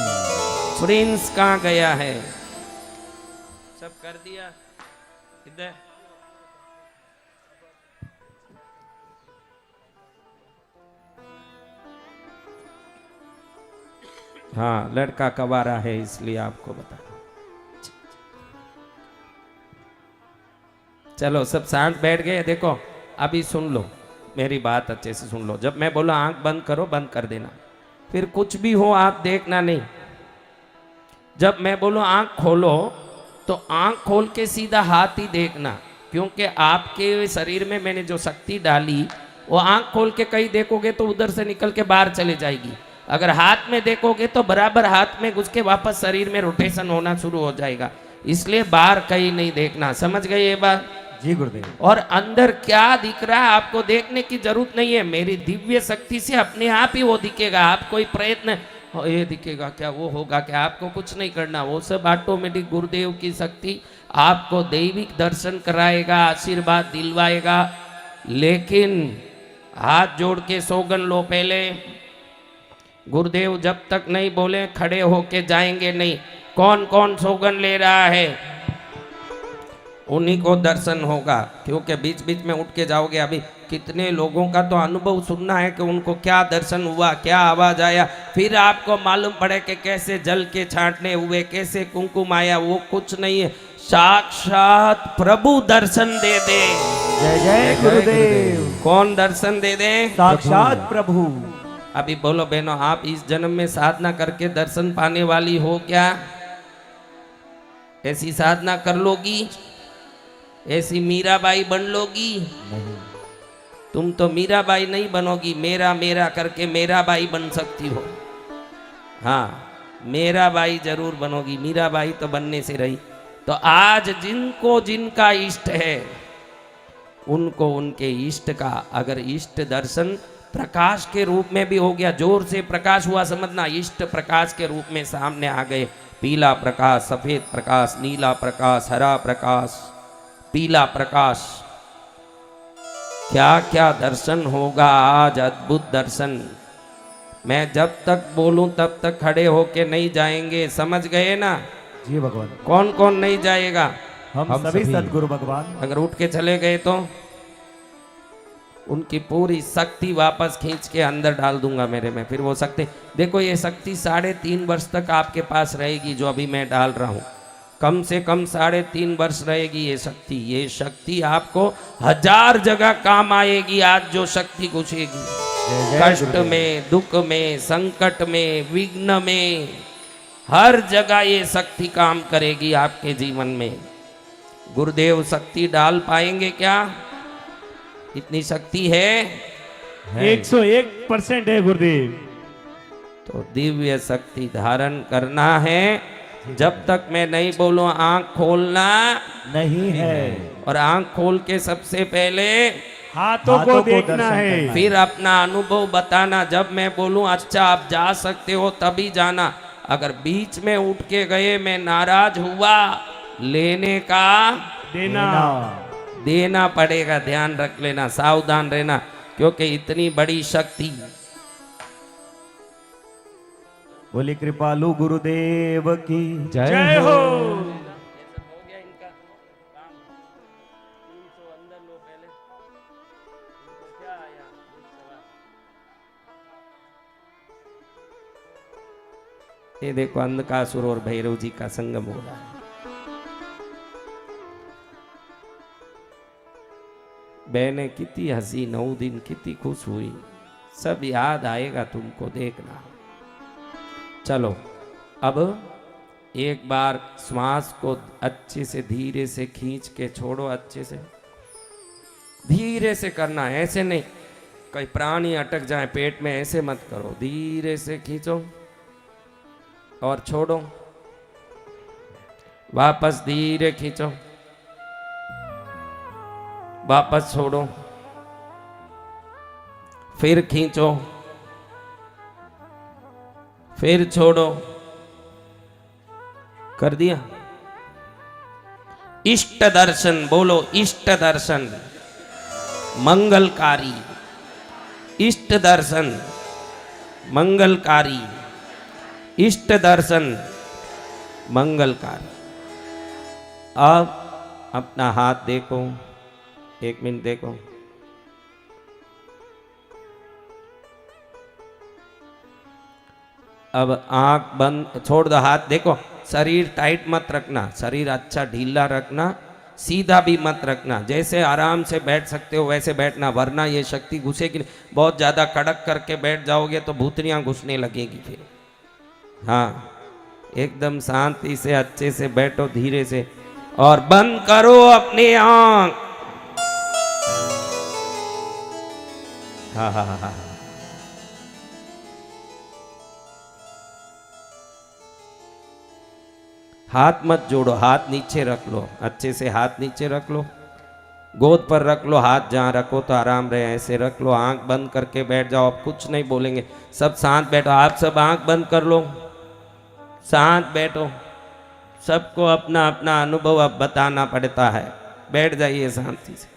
प्रिंस कहाँ गया है? सब कर दिया इधर। हाँ, लड़का कवारा है इसलिए आपको बता। चलो सब शांत बैठ गए। देखो अभी सुन लो, मेरी बात अच्छे से सुन लो। जब मैं बोला आंख बंद करो, बंद कर देना, फिर कुछ भी हो आप देखना नहीं। जब मैं बोलो आंख खोलो तो आंख खोल के सीधा हाथ ही देखना, क्योंकि आपके शरीर में मैंने जो शक्ति डाली वो आंख खोल के कहीं देखोगे तो उधर से निकल के बाहर चले जाएगी। अगर हाथ में देखोगे तो बराबर हाथ में घुस के वापस शरीर में रोटेशन होना शुरू हो जाएगा। इसलिए बाहर कहीं नहीं देखना। समझ गए ये बात? जी गुरुदेव। और अंदर क्या दिख रहा है आपको देखने की जरूरत नहीं है। मेरी दिव्य शक्ति से अपने आप ही वो दिखेगा। आप कोई प्रयत्न ये दिखेगा क्या, वो होगा क्या, आपको कुछ नहीं करना। वो सब ऑटोमेटिक गुरुदेव की शक्ति आपको दैविक दर्शन कराएगा, आशीर्वाद दिलवाएगा। लेकिन हाथ जोड़ के सौगन लो पहले। गुरुदेव जब तक नहीं बोले खड़े होके जाएंगे नहीं। कौन कौन सौगन ले रहा है? उन्हीं को दर्शन होगा, क्योंकि बीच बीच में उठ के जाओगे। अभी कितने लोगों का तो अनुभव सुनना है कि उनको क्या दर्शन हुआ, क्या आवाज आया, फिर आपको मालूम पड़े कि कैसे जल के छांटने हुए, कैसे कुमकुम आया। वो कुछ नहीं है, साक्षात प्रभु दर्शन दे दे। जय जय गुरुदेव। कौन दर्शन दे दे? साक्षात प्रभु। अभी बोलो बहनों, आप इस जन्म में साधना करके दर्शन पाने वाली हो क्या? ऐसी साधना कर लोगी? ऐसी मीराबाई बन लोगी? तुम तो मीराबाई नहीं बनोगी, मेरा मेरा करके मेराबाई बन सकती हो। हाँ, मेराबाई जरूर बनोगी, मीराबाई तो बनने से रही। तो आज जिनको जिनका इष्ट है उनको उनके इष्ट का अगर इष्ट दर्शन प्रकाश के रूप में भी हो गया, जोर से प्रकाश हुआ समझना, इष्ट प्रकाश के रूप में सामने आ गए। पीला प्रकाश, सफेद प्रकाश, नीला प्रकाश, हरा प्रकाश, पीला प्रकाश। क्या क्या दर्शन होगा आज, अद्भुत दर्शन। मैं जब तक बोलूं तब तक खड़े होके नहीं जाएंगे, समझ गए ना? जी भगवान। कौन कौन नहीं जाएगा? हम सभी सदगुरु भगवान। अगर उठ के चले गए तो उनकी पूरी शक्ति वापस खींच के अंदर डाल दूंगा मेरे में। फिर वो शक्ति देखो, ये शक्ति 3.5 वर्ष तक आपके पास रहेगी जो अभी मैं डाल रहा हूं। कम से कम 3.5 वर्ष रहेगी ये शक्ति। ये शक्ति आपको 1000 जगह काम आएगी। आज जो शक्ति घुसेगी, जय जय कष्ट गुरुदेव। में, दुख में, संकट में, विघ्न में, हर जगह ये शक्ति काम करेगी आपके जीवन में। गुरुदेव शक्ति डाल पाएंगे क्या? इतनी शक्ति है? 101% है गुरुदेव। तो दिव्य शक्ति धारण करना है। जब तक मैं नहीं बोलूं आंख खोलना नहीं है। और आंख खोल के सबसे पहले हाथों को देखना दर्शन है। करना फिर अपना अनुभव बताना। जब मैं बोलूं अच्छा आप जा सकते हो तभी जाना। अगर बीच में उठ के गए, मैं नाराज हुआ, लेने का देना। देना पड़ेगा। ध्यान रख लेना, सावधान रहना, क्योंकि इतनी बड़ी शक्ति। बोली कृपालु गुरुदेव की जय हो। ये देखो अंधकासुर और भैरव जी का संगम हो रहा है। बहने कितनी हंसी, 9 दिन कितनी खुश हुई, सब याद आएगा तुमको, देखना। चलो अब एक बार श्वास को अच्छे से धीरे से खींच के छोड़ो। अच्छे से धीरे से करना है, ऐसे नहीं कोई प्राणी अटक जाए पेट में, ऐसे मत करो। धीरे से खींचो और छोड़ो, वापस धीरे खींचो, वापस छोड़ो, फिर खींचो, फिर छोड़ो। कर दिया? इष्ट दर्शन बोलो, इष्ट दर्शन मंगलकारी, इष्ट दर्शन मंगलकारी, इष्ट दर्शन मंगलकारी। अब अपना हाथ देखो, 1 मिनट देखो। अब आंख बंद, छोड़ दो हाथ। देखो शरीर टाइट मत रखना, शरीर अच्छा ढीला रखना, सीधा भी मत रखना। जैसे आराम से बैठ सकते हो वैसे बैठना, वरना ये शक्ति घुसेगी। बहुत ज़्यादा कड़क करके बैठ जाओगे तो भूतनियाँ घुसने लगेगी फिर। हाँ, एकदम शांति से अच्छे से बैठो, धीरे से, और बंद करो अपनी आंख। हाँ हाँ हाँ हाँ। हाथ मत जोड़ो, हाथ नीचे रख लो, अच्छे से हाथ नीचे रख लो, गोद पर रख लो। हाथ जहाँ रखो तो आराम रहे, ऐसे रख लो। आंख बंद करके बैठ जाओ, अब कुछ नहीं बोलेंगे, सब शांत बैठो। आप सब आंख बंद कर लो, शांत बैठो। सबको अपना अपना अनुभव अब बताना पड़ता है। बैठ जाइए शांति से।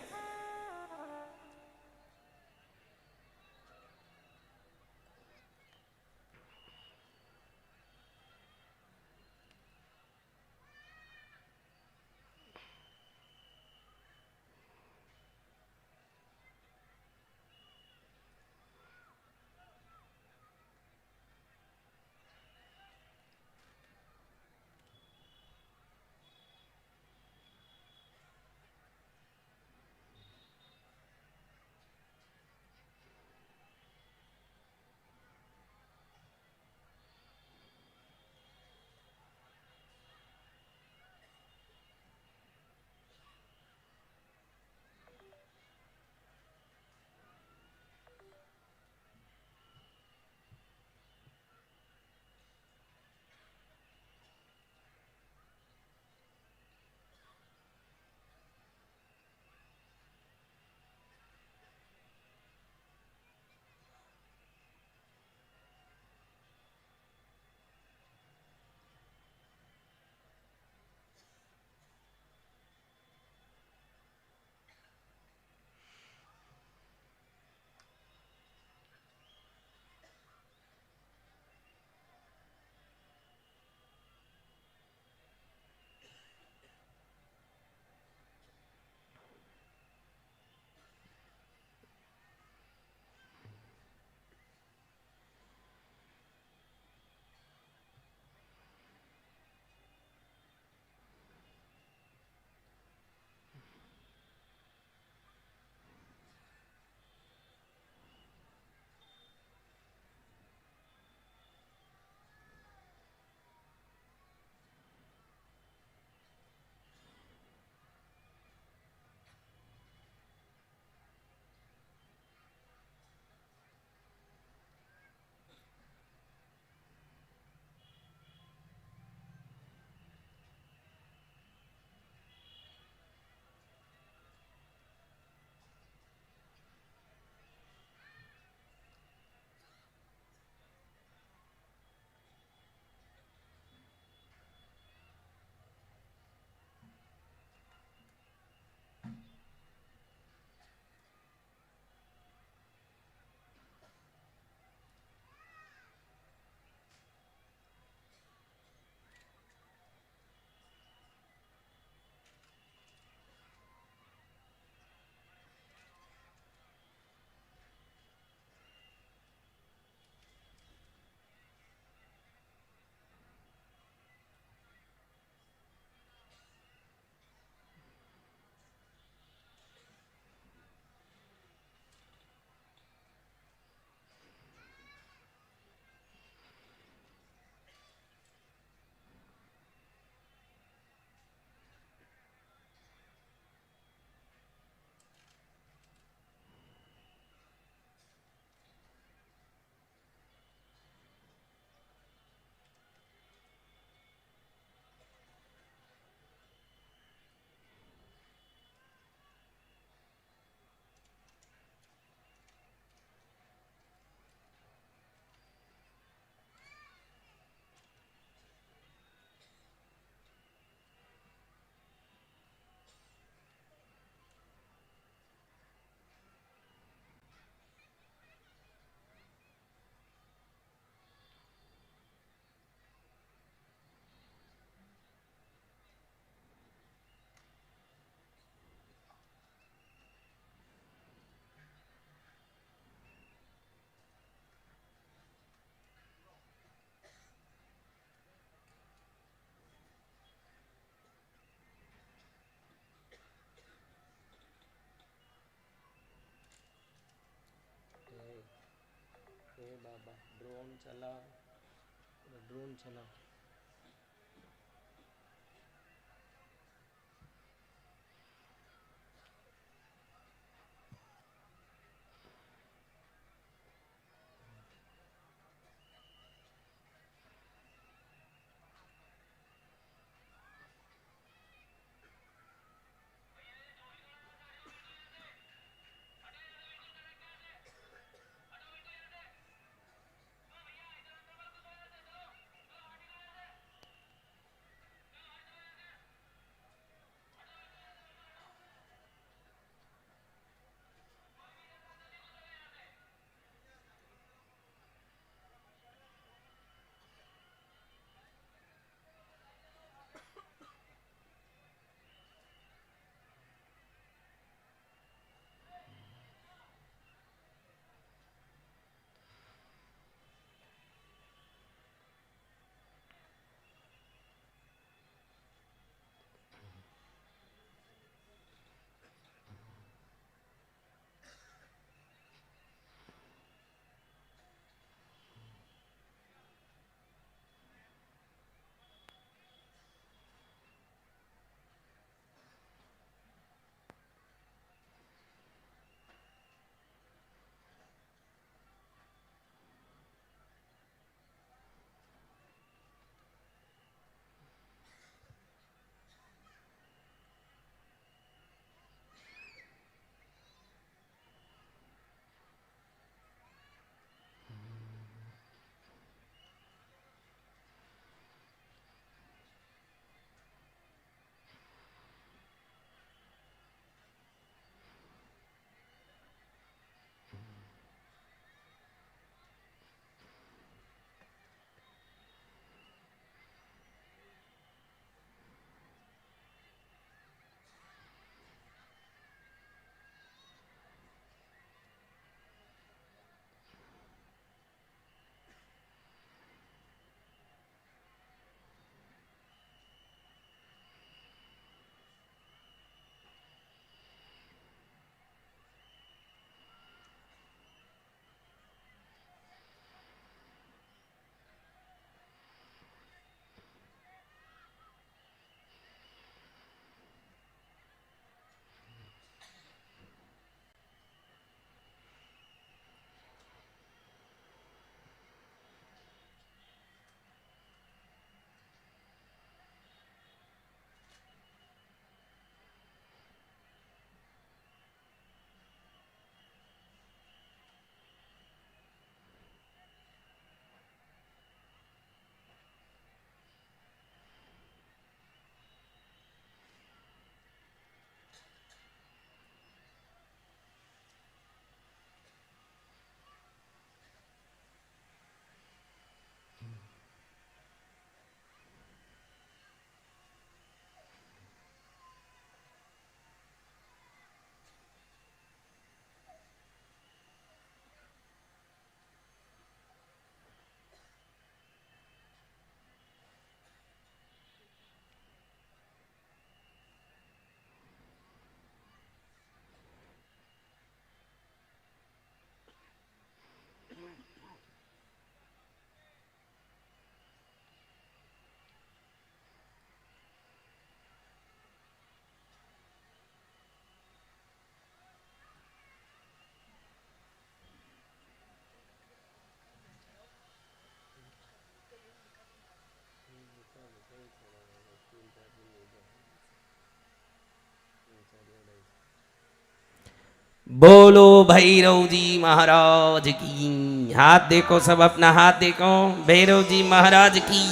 बोलो भैरव जी महाराज की। हाथ देखो, सब अपना हाथ देखो। भैरव जी महाराज की।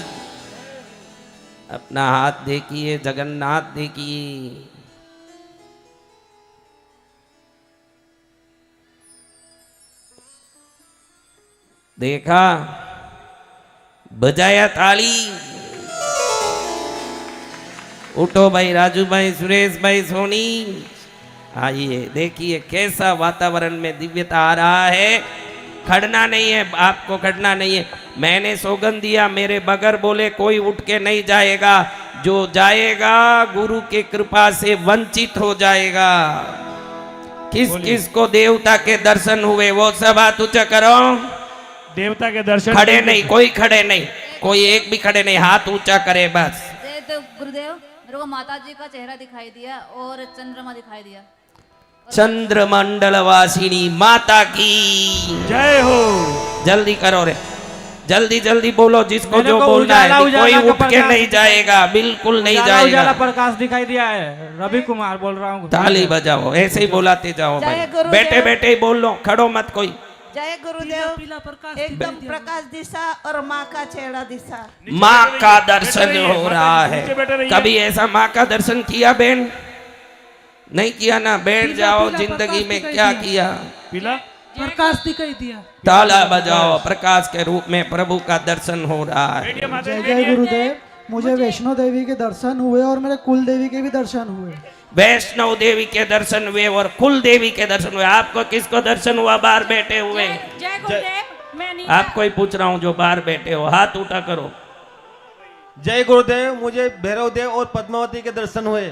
अपना हाथ देखिए, जगन्नाथ देखिए। देखा, बजाया ताली। उठो भाई, राजू भाई, सुरेश भाई, सोनी, आइए देखिए कैसा वातावरण में दिव्यता आ रहा है। खड़ना नहीं है, आपको खड़ना नहीं है। मैंने सौगंध दिया, मेरे बगैर बोले कोई उठ के नहीं जाएगा। जो जाएगा गुरु की कृपा से वंचित हो जाएगा। किस किस को देवता के दर्शन हुए वो सब हाथ ऊंचा करो। देवता के दर्शन खड़े नहीं, कोई खड़े नहीं, कोई एक भी खड़े नहीं, हाथ ऊंचा करे बस। तो गुरुदेव मेरे को माता जी का चेहरा दिखाई दिया और चंद्रमा दिखाई दिया। चंद्रमंडल वासिनी माता की जय हो। जल्दी करो रे, जल्दी जल्दी बोलो जिसको मेरे जो को बोलना है। उजाला कोई का उठ के प्रकाश नहीं जाएगा, बिल्कुल नहीं उजाला जाएगा। प्रकाश दिखाई दिया है। रवि कुमार बोल रहा हूँ। ताली बजाओ, ऐसे ही बुलाते जाओ जय भाई, गुरुदेव। बैठे बैठे ही बोल लो, खड़ो मत कोई। जय गुरुदेव। एकदम प्रकाश दिशा और माँ का चेहरा दिशा। माँ का दर्शन बैठे रहिए, हो माता रहा जी, है। नीचे बैठे रहिए। कभी ऐसा माँ का दर्शन किया बहन? नहीं किया ना, बैठ जाओ। जिंदगी में क्या किया? पीला प्रकाश दिखाई दिया। ताला बजाओ, प्रकाश के रूप में प्रभु का दर्शन हो रहा है। बैठिए माता जय जी, जय बैठिए। गुरुदेव। मुझे वैष्णो देवी के दर्शन हुए और मेरे कुल देवी के भी दर्शन हुए। वैष्णव देवी के दर्शन हुए और कुल देवी के दर्शन हुए। आपको किसको दर्शन हुआ बाहर बैठे हुए? जय गुरुदेव। मैं नहीं आपको ही पूछ रहा हूँ, जो बाहर बैठे हो हाथ उठा करो। जय गुरुदेव। मुझे भैरव देव और पद्मावती के दर्शन हुए।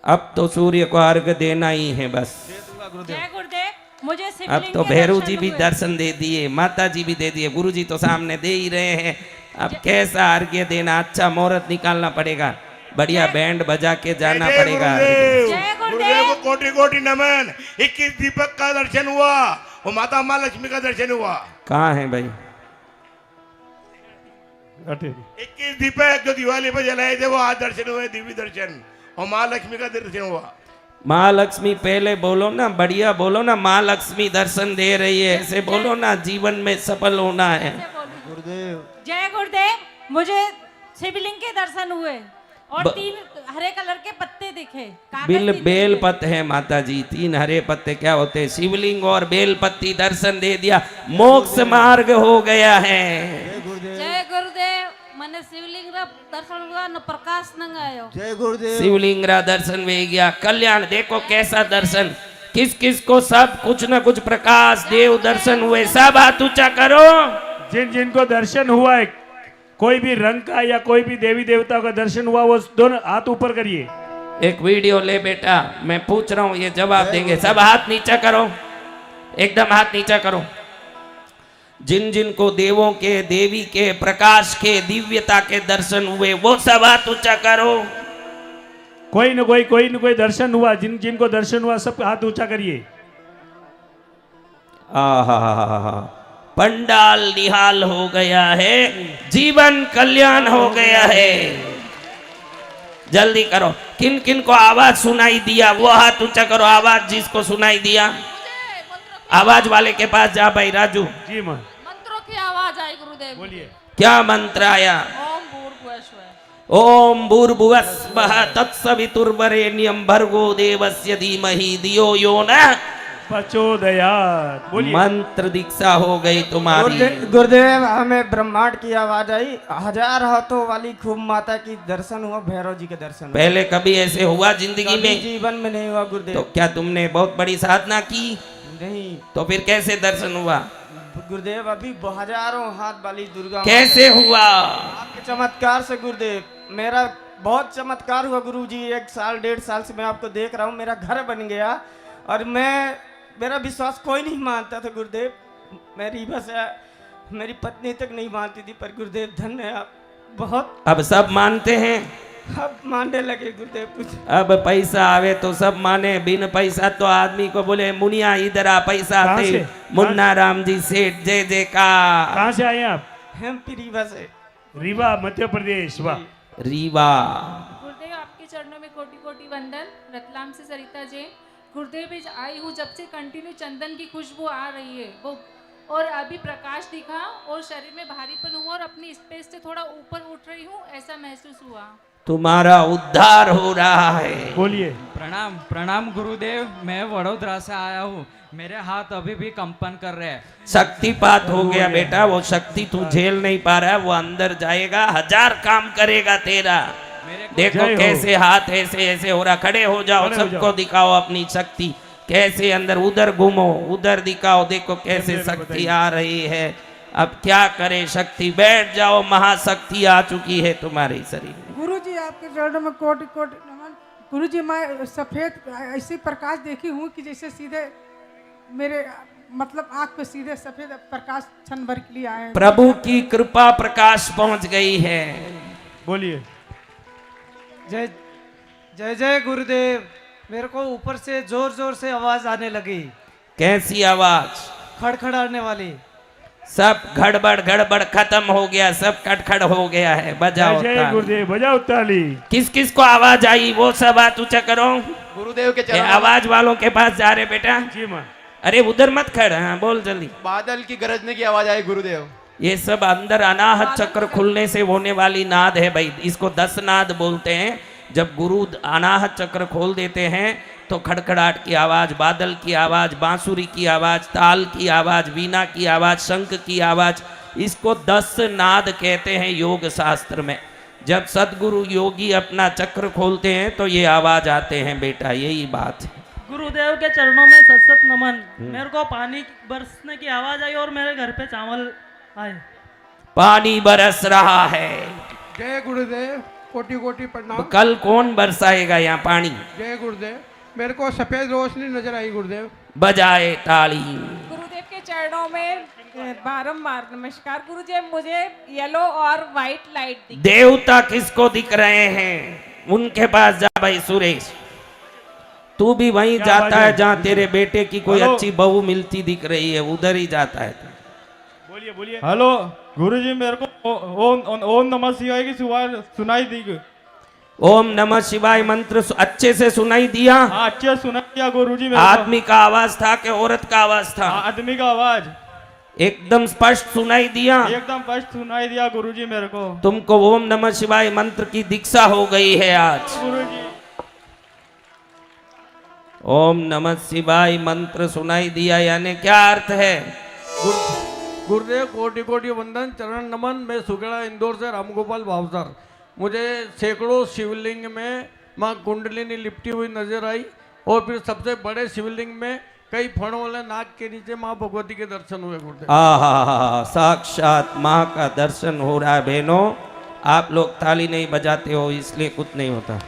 अब तो सूर्य को अर्घ देना ही है बस। जय गुरुदेव। मुझे अब शिवलिंग तो के भैरव दर्शन जी भी हुए। दर्शन दे दिए, माता जी भी दे दिए, गुरु जी तो सामने दे ही रहे हैं। अब कैसा अर्घ्य देना? अच्छा मुहूर्त निकालना पड़ेगा, बढ़िया बैंड बजा के जाना जय पड़ेगा। गुरुदेव। जय गुरुदेव गुरुदेव। को कोटि कोटि नमन। 21 दीपक का दर्शन हुआ और माता माँ लक्ष्मी का दर्शन हुआ। कहाँ है भाई? 21 दीपक जो दिवाली पर जलाए थे वो आज दर्शन हुए, दिव्य दर्शन, और माँ लक्ष्मी का दर्शन हुआ। माँ लक्ष्मी पहले बोलो ना, बढ़िया बोलो ना, माँ लक्ष्मी दर्शन दे रही है, ऐसे बोलो ना, जीवन में सफल होना है। गुरुदेव। जय गुरुदेव। मुझे शिवलिंग के दर्शन हुए और ब- 3 हरे कलर के पत्ते दिखे। कागज बिल दिखे। बेल पत्ते है माता जी, 3 हरे पत्ते क्या होते हैं? शिवलिंग और बेल पत्ती दर्शन दे दिया, मोक्ष मार्ग हो गया है। जय गुरुदेव। मैंने शिवलिंग रा दर्शन हुआ न प्रकाश नंग आयो। जय गुरुदेव। शिवलिंग रा दर्शन वे गया, कल्याण देखो कैसा दर्शन, किस किस को सब कुछ न कुछ प्रकाश देव दर्शन हुए। सब हाथ ऊंचा करो। जिन जिनको दर्शन हुआ है, कोई भी रंग का या कोई भी देवी देवताओं का दर्शन हुआ, वो दोनों हाथ ऊपर करिए। एक वीडियो ले बेटा, मैं पूछ रहा हूँ, ये जवाब देंगे। सब हाथ नीचा करो, एकदम हाथ नीचा करो। जिन जिन को देवों के, देवी के, प्रकाश के, दिव्यता के दर्शन हुए, वो सब हाथ ऊंचा करो। कोई न कोई दर्शन हुआ, जिन जिनको दर्शन हुआ सब हाथ ऊंचा करिए। आहा, पंडाल निहाल हो गया है, जीवन कल्याण हो गया है। जल्दी करो, किन किन को आवाज सुनाई दिया वो हाथ ऊंचा करो। आवाज जिसको सुनाई दिया, आवाज वाले के पास जा भाई राजू। जी मां, मंत्रों की आवाज आई गुरुदेव। बोलिए। क्या मंत्र आया? ओम भूर्भुवस्सुः। ओम भूर्भुवस्सुः तत्सवितुर्वरेण्यं भर्गो देवस्य धीमहि धियो यो न प्रचोदयात्। बोलिए। मंत्र दीक्षा हो गई तुम्हारी। गुरुदेव, हमें ब्रह्मांड की आवाज आई, 1000 हाथों वाली खूब माता की दर्शन हुआ, भैरव जी के दर्शन हुआ। पहले कभी ऐसे हुआ जिंदगी कभी में? जीवन में नहीं हुआ गुरुदेव। तो क्या तुमने बहुत बड़ी साधना की? नहीं तो फिर कैसे दर्शन हुआ? गुरुदेव, अभी 1000 हाथ वाली दुर्गा कैसे हुआ? आपके चमत्कार से गुरुदेव, मेरा बहुत चमत्कार हुआ गुरुजी। 1 साल 1.5 साल से मैं आपको देख रहा हूँ, मेरा घर बन गया और मेरा विश्वास कोई नहीं मानता था गुरुदेव। मेरी बस मेरी पत्नी तक नहीं मानती थी, पर गुरुदेव धन्य है आप, बहुत अब सब मानते हैं। अब मानने लगे गुरुदेव कुछ। अब पैसा आवे तो सब माने, बिन पैसा तो आदमी को बोले मुनिया इधर आ, पैसा कहाँ दे। से? मुन्ना राम जी सेठ जय जयकार। कहाँ से आए आप? एमपी रीवा से। रीवा, मध्य प्रदेश। वाह। रीवा। गुरुदेव आपके चरणों में कोटि कोटि वंदन। रतलाम से सरिता जैन। गुरुदेव भी आई हूँ, जब से कंटिन्यू चंदन की खुशबू आ रही है वो, और अभी प्रकाश दिखा और शरीर में भारीपन हुआ और अपनी स्पेस से थोड़ा ऊपर उठ रही हूँ, ऐसा महसूस हुआ। तुम्हारा उद्धार हो रहा है। बोलिए। प्रणाम प्रणाम गुरुदेव, मैं वडोदरा से आया हूँ, मेरे हाथ अभी भी कंपन कर रहे हैं। शक्तिपात हो गया बेटा, वो शक्ति तू झेल नहीं पा रहा है, वो अंदर जाएगा, 1000 काम करेगा तेरा। देखो जय हो। कैसे हाथ ऐसे ऐसे हो रहा। खड़े हो जाओ, खड़े हो सबको जाओ। दिखाओ अपनी शक्ति कैसे अंदर, उधर घूमो, उधर दिखाओ, देखो कैसे मेरे को शक्ति बताइए। आ रही है। अब क्या करे शक्ति, बैठ जाओ, महाशक्ति आ चुकी है तुम्हारे शरीर में। गुरुजी आपके चरणों में कोटि कोटि नमन। गुरुजी, मैं सफेद ऐसी प्रकाश देखी हूँ कि जैसे सीधे मेरे मतलब आंख पे सीधे सफेद प्रकाश क्षण भर के लिए आए। प्रभु की कृपा प्रकाश पहुंच गई है। बोलिए। जय जय जय गुरुदेव। मेरे को ऊपर से जोर जोर से आवाज आने लगी। कैसी आवाज? खड़खड़ाने वाली। सब गड़बड़ खत्म हो गया, सब खटखड़ हो गया है। बजाओ जय ताली। गुरुदेव, बजाओ ताली। किस किस को आवाज आई वो सब हाथ ऊंचा करो। गुरुदेव के ये आवाज वालों के पास जा रहे बेटा। जी मां। अरे उधर मत खड़, हाँ बोल जल्दी। बादल की गरजने की आवाज आई गुरुदेव। ये सब अंदर अनाहत चक्र खुलने से होने वाली नाद है भाई। इसको 10 नाद बोलते हैं। जब गुरु अनाहत चक्र खोल देते हैं तो खड़खड़ाहट की आवाज, बादल की आवाज, बांसुरी की आवाज, ताल की आवाज, वीणा की आवाज, शंख की आवाज, इसको 10 नाद कहते हैं योग शास्त्र में। जब सदगुरु योगी अपना चक्र खोलते हैं तो ये आवाज आते हैं बेटा, यही बात है। गुरुदेव के चरणों में सत नमन। मेरे को पानी बरसने की आवाज आई और मेरे घर पे चावल आए। पानी बरस रहा है। जय गुरुदेव, कोटि कोटि प्रणाम। कल कौन बरसाएगा यहाँ पानी? जय गुरुदेव, मेरे को सफेद रोशनी नजर आई गुरुदेव। बजाए ताली। गुरुदेव के चरणों में बारंबार नमस्कार। गुरुदेव मुझे येलो और व्हाइट लाइट दिखी। देवता किसको दिख रहे हैं? उनके पास जा भाई सुरेश। तू भी वहीं क्या जाता बात है है? जहाँ तेरे बेटे की कोई हेलो। अच्छी बहू मिलती दिख रही है, उधर ही जाता है। बोलिए बोलिए। हेलो गुरुजी, मेरे को ओम नमः शिवाय की सुनाई दी। ओम नमः शिवाय मंत्र अच्छे से सुनाई दिया? हाँ, अच्छे सुनाई दिया गुरुजी। मेरे आदमी का आवाज था कि औरत का आवाज था? आदमी का आवाज एकदम स्पष्ट सुनाई दिया? एकदम स्पष्ट सुनाई दिया गुरुजी मेरे को। तुमको ओम नमः शिवाय मंत्र की दीक्षा हो गई है आज। गुरुजी ओम नमः शिवाय मंत्र सुनाई दिया, यानी क्या अर्थ है? गुरुदेव कोटि कोटि वंदन, चरण नमन। मैं सुगड़ा इंदौर से रामगोपाल भावसर। मुझे सैकड़ों शिवलिंग में माँ कुंडलिनी लिपटी हुई नजर आई और फिर सबसे बड़े शिवलिंग में कई फणों वाले नाग के नीचे माँ भगवती के दर्शन हुए गुरुदेव। आहा, साक्षात माँ का दर्शन हो रहा है बहनों। आप लोग ताली नहीं बजाते हो इसलिए कुछ नहीं होता।